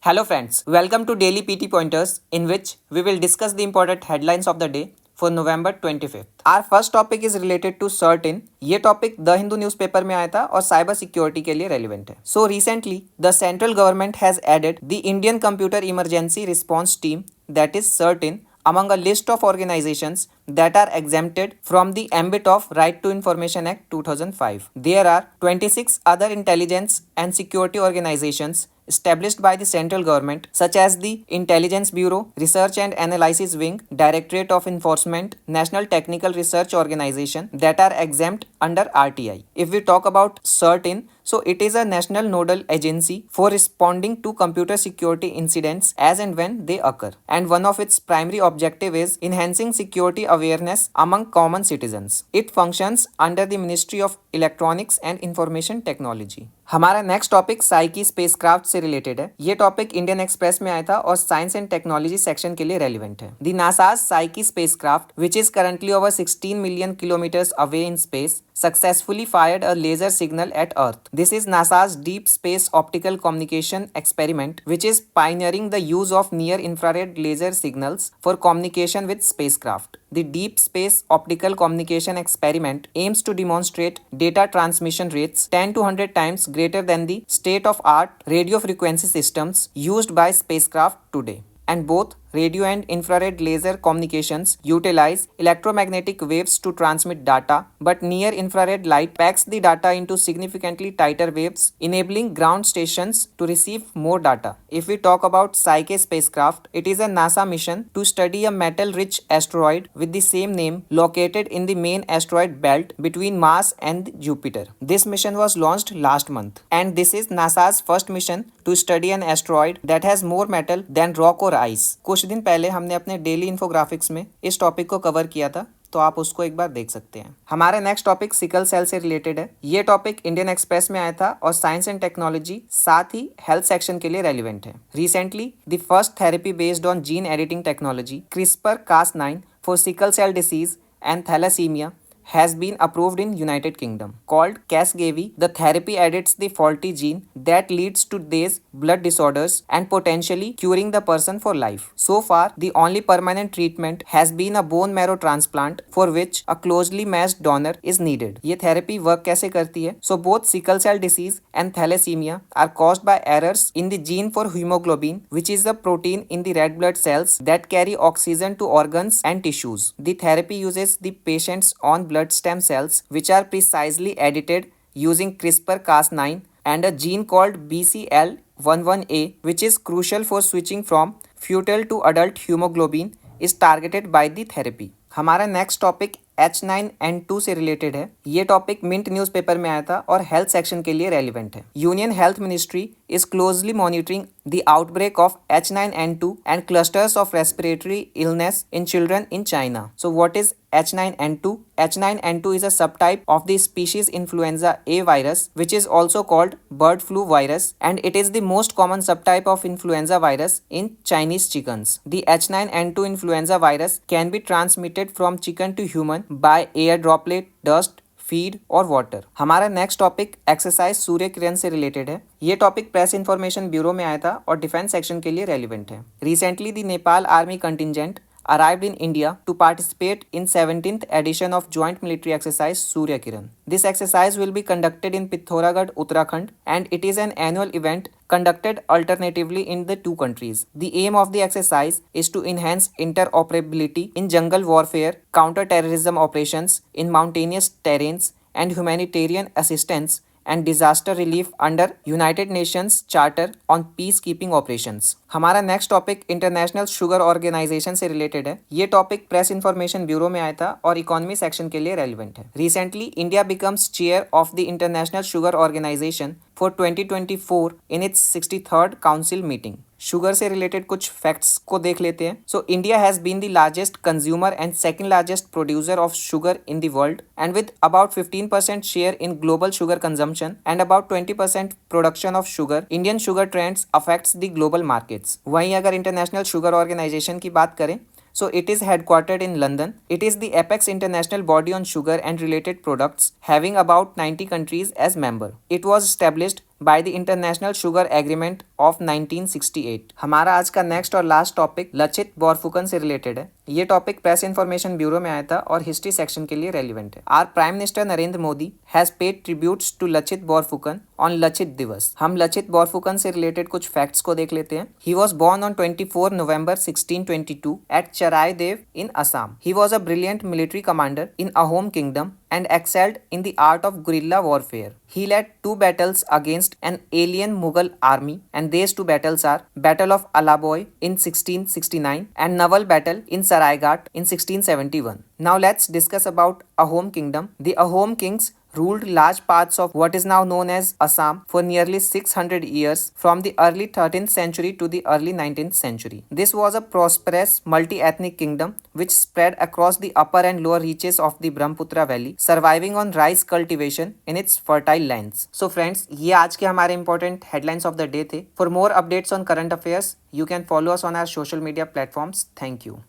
Hello friends, welcome to Daily PT Pointers in which we will discuss the important headlines of the day for November 25th. Our first topic is related to CERT-In. ये topic the Hindu newspaper में आया था और cyber security के लिए relevant है. So recently, the central government has added the Indian Computer Emergency Response Team, that is CERT-In, among a list of organizations that are exempted from the ambit of Right to Information Act 2005. There are 26 other intelligence and security organizations established by the central government, such as the Intelligence Bureau, Research and Analysis Wing, Directorate of Enforcement, National Technical Research Organization, that are exempt under RTI. If we talk about CERT-In, so it is a national nodal agency for responding to computer security incidents as and when they occur. And one of its primary objective is enhancing security awareness among common citizens. It functions under the Ministry of Electronics and Information Technology. हमारा next topic psyche spacecraft से related है. ये topic Indian express में आया था और science and technology section के लिए रेलिवेंट है. The NASA's psyche spacecraft, which is currently over 16 million kilometres away in space, successfully fired a laser signal at Earth. This is NASA's Deep Space Optical Communication Experiment, which is pioneering the use of near-infrared laser signals for communication with spacecraft. The Deep Space Optical Communication Experiment aims to demonstrate data transmission rates 10 to 100 times greater than the state-of-art radio frequency systems used by spacecraft today. And both radio and infrared laser communications utilize electromagnetic waves to transmit data, but near infrared light packs the data into significantly tighter waves, enabling ground stations to receive more data. If we talk about Psyche spacecraft, it is a NASA mission to study a metal-rich asteroid with the same name located in the main asteroid belt between Mars and Jupiter. This mission was launched last month, and this is NASA's first mission to study an asteroid that has more metal than rock or ice. कुछ दिन पहले हमने अपने daily infographics में इस topic को cover किया था, तो आप उसको एक बार देख सकते हैं. हमारा नेक्स्ट टॉपिक सिकल सेल से रिलेटेड है. ये टॉपिक इंडियन एक्सप्रेस में आया था और साइंस एंड टेक्नोलॉजी साथ ही हेल्थ सेक्शन के लिए रेलिवेंट है. Recently the first therapy based on gene editing technology CRISPR-Cas9 for sickle cell disease and thalassemia has been approved in United Kingdom. Called Casgevy, the therapy edits the faulty gene that leads to these blood disorders and potentially curing the person for life. So far, the only permanent treatment has been a bone marrow transplant for which a closely matched donor is needed. ये therapy work कैसे करती है? So both sickle cell disease and thalassemia are caused by errors in the gene for hemoglobin, which is a protein in the red blood cells that carry oxygen to organs and tissues. The therapy uses the patient's own blood stem cells, which are precisely edited using CRISPR-Cas9 and a gene called BCL11A, which is crucial for switching from fetal to adult hemoglobin, is targeted by the therapy. हमारा next topic H9N2 से related है. ये topic mint newspaper में आया था और health section के लिए रेलिवेंट है. Union health ministry is closely monitoring the outbreak of H9N2 and clusters of respiratory illness in children in China. So what is H9N2? H9N2 is a subtype of the species influenza A virus, which is also called bird flu virus, and it is the most common subtype of influenza virus in Chinese chickens. The H9N2 influenza virus can be transmitted from chicken to human by air droplet, dust, feed और water. हमारा next topic exercise Surya Kiran से related है. ये topic press information bureau में आया था और defence section के लिए रेलिवेंट है. Recently the Nepal army contingent arrived in India to participate in 17th edition of Joint Military Exercise Surya Kiran. This exercise will be conducted in Pithoragarh, Uttarakhand, and it is an annual event conducted alternatively in the two countries. The aim of the exercise is to enhance interoperability in jungle warfare, counter-terrorism operations in mountainous terrains, and humanitarian assistance and disaster relief under United Nations Charter on Peacekeeping Operations. हमारा next topic international sugar organisation से related है. ये topic press information bureau में आया था और economy section के लिए रेलिवेंट है. Recently India becomes chair of the international sugar organisation for 2024 in its 63rd council meeting. शुगर से रिलेटेड कुछ फैक्ट्स को देख लेते हैं. So India has been the largest consumer and second largest producer of sugar in the world, and with about 15% share in global sugar consumption and about 20% production of sugar, Indian sugar trends affects the global markets. वहीं अगर international sugar organisation की बात करें, so it is headquartered in London. It is the apex international body on sugar and related products, having about 90 countries as member. It was established by the International Sugar Agreement of 1968। हमारा आज का next और last topic Lachit Borphukan से related है। ये topic press information bureau में आया था और हिस्ट्री सेक्शन के लिए रेलिवेंट है। Our prime minister Narendra Modi has paid tributes to Lachit Borphukan on Lachit Diwas. हम लचित बोरफुकन से रिलेटेड कुछ फैक्ट्स को देख लेते हैं। He was born on 24 November 1622 at Charaidev in Assam. He was a brilliant military commander in Ahom kingdom and excelled in the art of guerrilla warfare. He led 2 battles against an alien Mughal army, and these 2 battles are Battle of Alaboi in 1669 and Naval Battle in Saraigat in 1671. Now let's discuss about Ahom kingdom. The Ahom kings ruled large parts of what is now known as Assam for nearly 600 years from the early 13th century to the early 19th century. This was a prosperous multi-ethnic kingdom which spread across the upper and lower reaches of the Brahmaputra valley, surviving on rice cultivation in its fertile lands. So friends, ये आज के हमारे important headlines of the day थे. For more updates on current affairs, you can follow us on our social media platforms. Thank you.